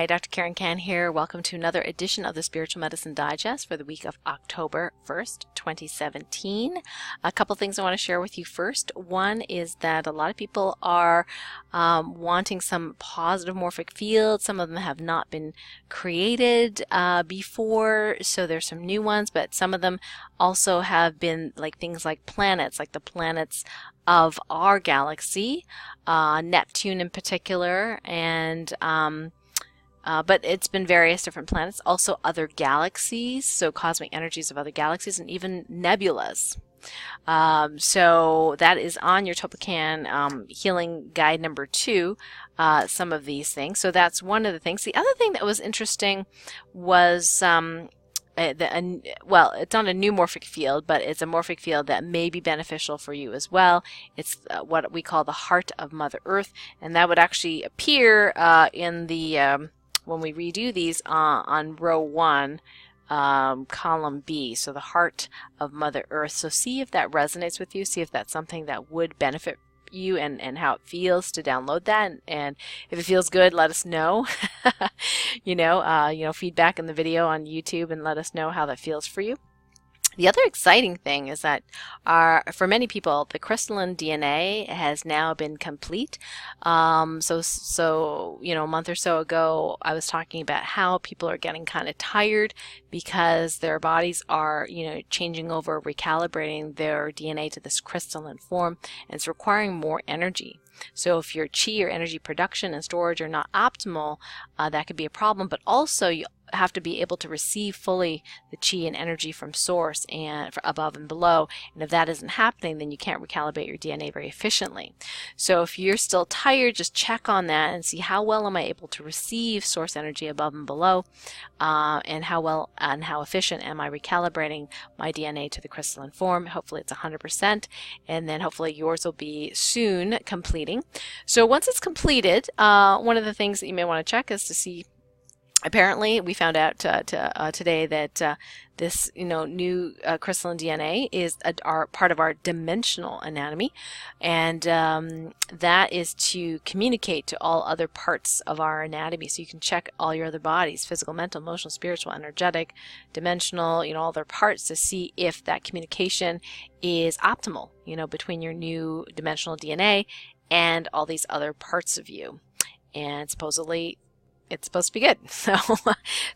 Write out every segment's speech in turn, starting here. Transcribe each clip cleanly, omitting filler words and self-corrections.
Hi, Dr. Karen Kan here. Welcome to another edition of the Spiritual Medicine Digest for the week of October 1st, 2017. A couple things I want to share with you first. One is that a lot of people are wanting some positive morphic fields. Some of them have not been created before, so there's some new ones, but some of them also have been like things like planets, like the planets of our galaxy, Neptune in particular, and but it's been various different planets, also other galaxies, so cosmic energies of other galaxies, and even nebulas. So that is on your Topocan healing guide number 2, some of these things. So that's one of the things. The other thing that was interesting was well, it's not a new morphic field, but it's a morphic field that may be beneficial for you as well. It's what we call the heart of Mother Earth, and that would actually appear in the when we redo these on row 1, column B, so the heart of Mother Earth. So see if that resonates with you, see if that's something that would benefit you and how it feels to download that, and if it feels good, let us know. you know, feedback in the video on YouTube, and let us know how that feels for you. The other exciting thing is that for many people, the crystalline DNA has now been complete. So you know, a month or so ago, I was talking about how people are getting kind of tired because their bodies are, you know, changing over, recalibrating their DNA to this crystalline form, and it's requiring more energy. So if your chi or energy production and storage are not optimal, that could be a problem, but also you have to be able to receive fully the chi and energy from source and above and below, and if that isn't happening, then you can't recalibrate your DNA very efficiently. So if you're still tired, just check on that and see how well am I able to receive source energy above and below, and how well and how efficient am I recalibrating my DNA to the crystalline form. Hopefully it's 100%, and then hopefully yours will be soon completing. So once it's completed, one of the things that you may want to check is to see, apparently, we found out today that this, you know, new crystalline DNA is part of our dimensional anatomy, and that is to communicate to all other parts of our anatomy. So you can check all your other bodies: physical, mental, emotional, spiritual, energetic, dimensional, you know, all their parts, to see if that communication is optimal, you know, between your new dimensional DNA and all these other parts of you. And supposedly it's supposed to be good.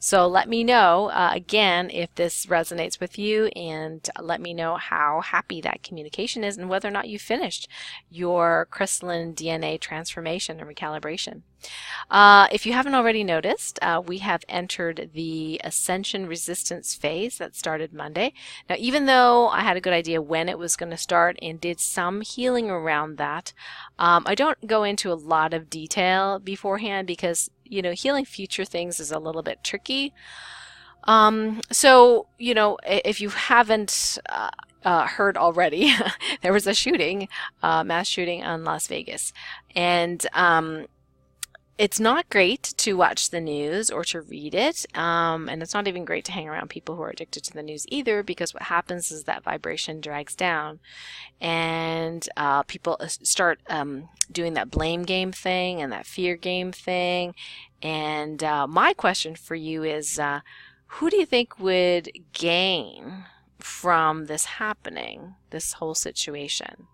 So let me know again if this resonates with you, and let me know how happy that communication is, and whether or not you finished your crystalline DNA transformation and recalibration. If you haven't already noticed, we have entered the Ascension resistance phase that started Monday. Now, even though I had a good idea when it was going to start and did some healing around that, I don't go into a lot of detail beforehand because, you know, healing future things is a little bit tricky. So, you know, if you haven't heard already, there was a shooting, mass shooting in Las Vegas, and it's not great to watch the news or to read it, and it's not even great to hang around people who are addicted to the news either, because what happens is that vibration drags down, and people start doing that blame game thing and that fear game thing. And my question for you is, who do you think would gain from this happening, this whole situation,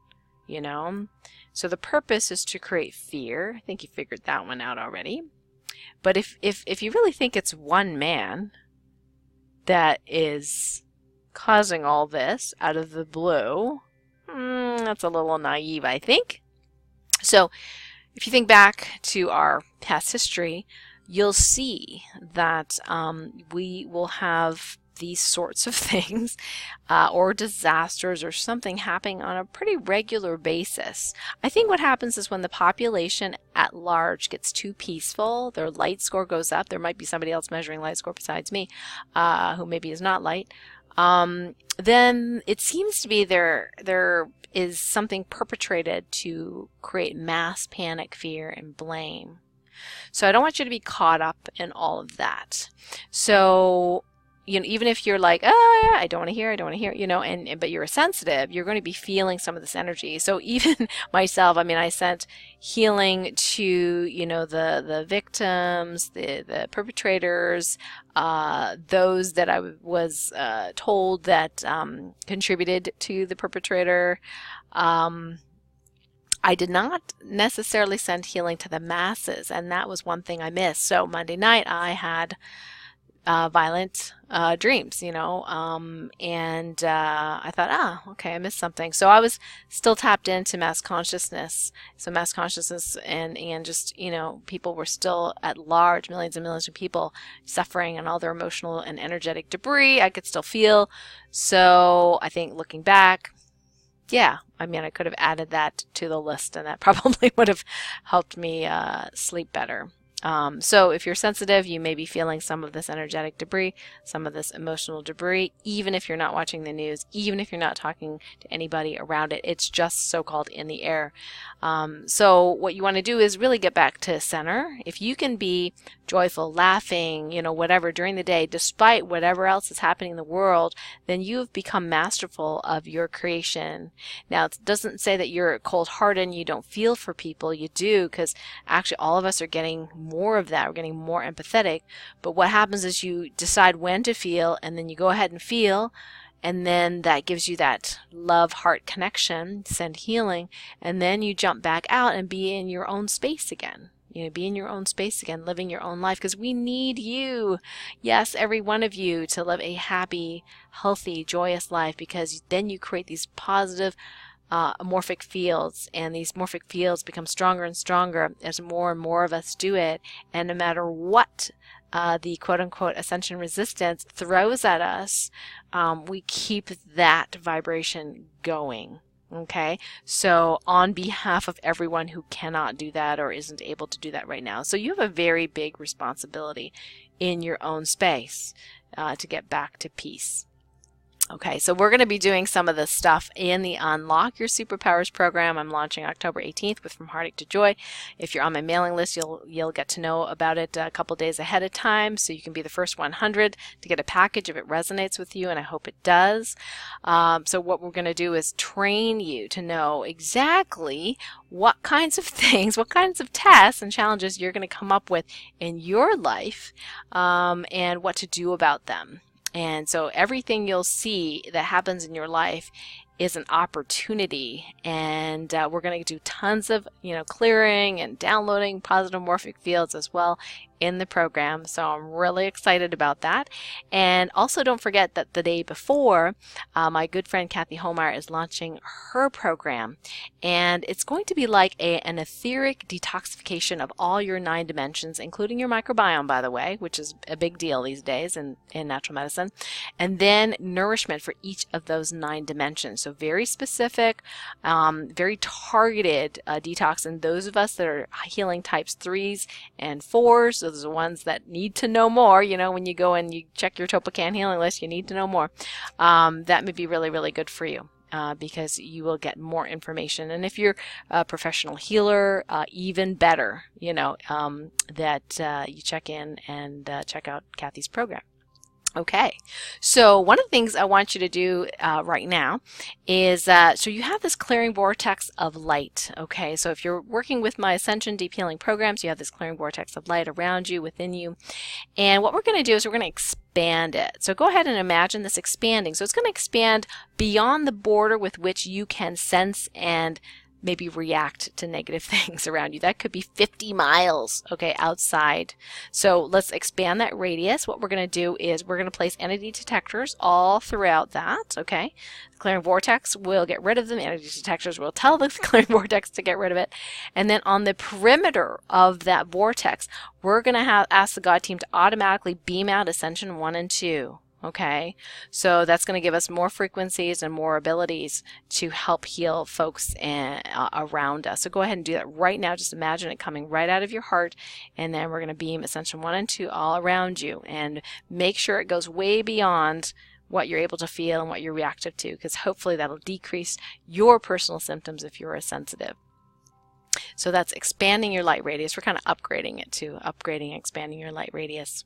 you know? So the purpose is to create fear. I think you figured that one out already. But if you really think it's one man that is causing all this out of the blue, that's a little naive, I think. So if you think back to our past history, you'll see that we will have these sorts of things or disasters or something happening on a pretty regular basis. I think what happens is when the population at large gets too peaceful, their light score goes up. There might be somebody else measuring light score besides me, who maybe is not light. Then it seems to be there is something perpetrated to create mass panic, fear, and blame. So I don't want you to be caught up in all of that. So you know, even if you're like, oh yeah, I don't want to hear, you know, but you're sensitive, you're going to be feeling some of this energy. So even myself, I mean, I sent healing to, you know, the victims, the perpetrators, those that I was told that contributed to the perpetrator. I did not necessarily send healing to the masses, and that was one thing I missed. So Monday night I had violent dreams, you know, and I thought, okay, I missed something. So I was still tapped into mass consciousness. So mass consciousness and just, you know, people were still at large, millions and millions of people suffering, and all their emotional and energetic debris I could still feel. So I think looking back, yeah, I mean, I could have added that to the list, and that probably would have helped me sleep better. So if you're sensitive, you may be feeling some of this energetic debris, some of this emotional debris, even if you're not watching the news, even if you're not talking to anybody around it. It's just so-called in the air. So what you want to do is really get back to center. If you can be joyful, laughing, you know, whatever during the day, despite whatever else is happening in the world, then you've become masterful of your creation. Now, it doesn't say that you're cold-hearted and you don't feel for people. You do, because actually all of us are getting more of that. We're getting more empathetic. But what happens is you decide when to feel, and then you go ahead and feel, and then that gives you that love-heart connection, send healing, and then you jump back out and be in your own space again. You know, be in your own space again, living your own life, because we need you. Yes, every one of you, to live a happy, healthy, joyous life, because then you create these positive morphic fields, and these morphic fields become stronger and stronger as more and more of us do it. And no matter what the quote-unquote ascension resistance throws at us, we keep that vibration going. Okay, so on behalf of everyone who cannot do that or isn't able to do that right now, so you have a very big responsibility in your own space to get back to peace. Okay, so we're going to be doing some of this stuff in the Unlock Your Superpowers program. I'm launching October 18th with From Heartache to Joy. If you're on my mailing list, you'll get to know about it a couple days ahead of time, so you can be the first 100 to get a package if it resonates with you, and I hope it does. So what we're going to do is train you to know exactly what kinds of things, what kinds of tests and challenges you're going to come up with in your life, and what to do about them. And so everything you'll see that happens in your life is an opportunity, and we're going to do tons of, you know, clearing and downloading positive morphic fields as well in the program. So I'm really excited about that. And also don't forget that the day before, my good friend Kathy Homeyer is launching her program, and it's going to be like an etheric detoxification of all your 9 dimensions, including your microbiome, by the way, which is a big deal these days in natural medicine, and then nourishment for each of those 9 dimensions. So very specific, very targeted detox. And those of us that are healing types 3s and 4s, those are the ones that need to know more. You know, when you go and you check your Topocan healing list, you need to know more. That may be really, really good for you. Because you will get more information. And if you're a professional healer, even better, you know, that you check in and check out Kathy's program. Okay, so one of the things I want you to do right now is, so you have this clearing vortex of light, okay? So if you're working with my Ascension Deep Healing programs, you have this clearing vortex of light around you, within you. And what we're going to do is we're going to expand it. So go ahead and imagine this expanding. So it's going to expand beyond the border with which you can sense and maybe react to negative things around you. That could be 50 miles, okay, outside. So let's expand that radius. What we're going to do is we're going to place entity detectors all throughout that, okay? The clearing vortex will get rid of them. Entity detectors will tell the clearing vortex to get rid of it. And then on the perimeter of that vortex, we're going to ask the God team to automatically beam out Ascension 1 and 2. Okay, so that's going to give us more frequencies and more abilities to help heal folks around us. So go ahead and do that right now. Just imagine it coming right out of your heart, and then we're going to beam Ascension 1 and 2 all around you, and make sure it goes way beyond what you're able to feel and what you're reactive to, because hopefully that'll decrease your personal symptoms if you're a sensitive. So that's expanding your light radius. We're kind of upgrading it to upgrading and expanding your light radius.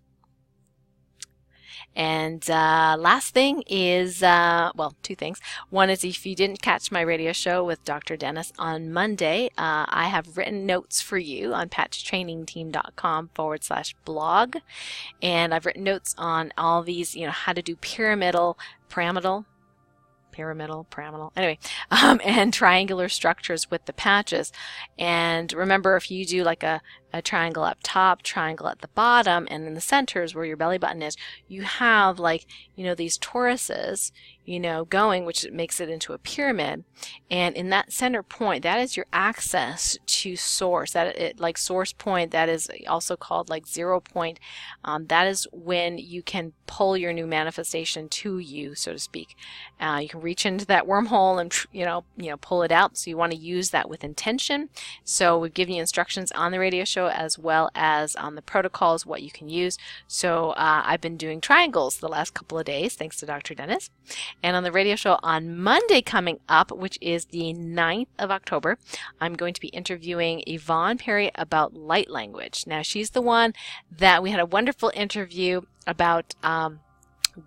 And last thing is, well, two things. One is if you didn't catch my radio show with Dr. Dennis on Monday, I have written notes for you on patchtrainingteam.com/blog. And I've written notes on all these, how to do pyramidal, anyway, and triangular structures with the patches. And remember, if you do like a triangle up top, triangle at the bottom, and in the center is where your belly button is, you have like, these toruses, going, which makes it into a pyramid. And in that center point, that is your access to source. Like source point, that is also called like 0 point. That is when you can pull your new manifestation to you, so to speak. You can reach into that wormhole and pull it out. So you want to use that with intention. So we've given you instructions on the radio show as well as on the protocols, what you can use. So I've been doing triangles the last couple of days, thanks to Dr. Dennis. And on the radio show on Monday coming up, which is the 9th of October, I'm going to be interviewing Yvonne Perry about light language. Now, she's the one that we had a wonderful interview about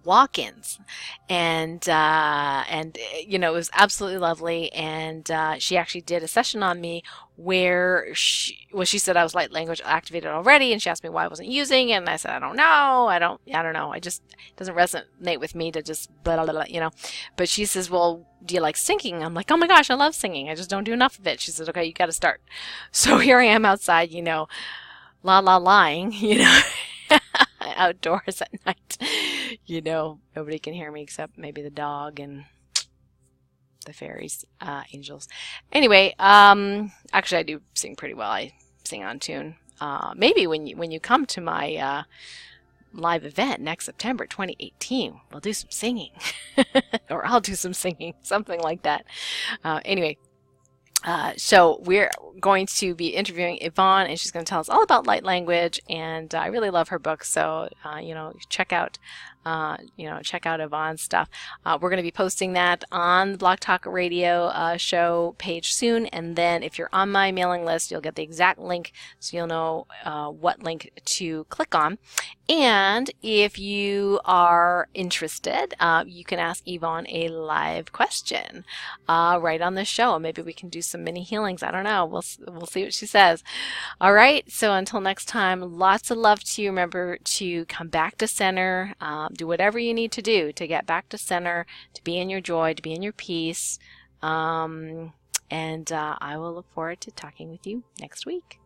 walk-ins, and it was absolutely lovely. And she actually did a session on me where she said I was light language activated already, and she asked me why I wasn't using it, and I said I don't know, I don't know, it doesn't resonate with me to just blah, blah, blah, But she says, well, do you like singing? I'm like, oh my gosh, I love singing, I just don't do enough of it. She says, okay, you got to start. So here I am outside, lying, outdoors at night. Nobody can hear me except maybe the dog and the fairies, angels. Anyway, actually I do sing pretty well. I sing on tune. Maybe when you come to my live event next September 2018, we'll do some singing. Or I'll do some singing, something like that. Anyway, so we're going to be interviewing Yvonne, and she's going to tell us all about light language, and I really love her book, so check out Yvonne's stuff. We're going to be posting that on the Blog Talk Radio show page soon, and then if you're on my mailing list, you'll get the exact link, so you'll know what link to click on. And if you are interested, you can ask Yvonne a live question right on the show. Maybe we can do some mini healings. I don't know. We'll see what she says. All right. So until next time, lots of love to you. Remember to come back to center. Do whatever you need to do to get back to center, to be in your joy, to be in your peace. And I will look forward to talking with you next week.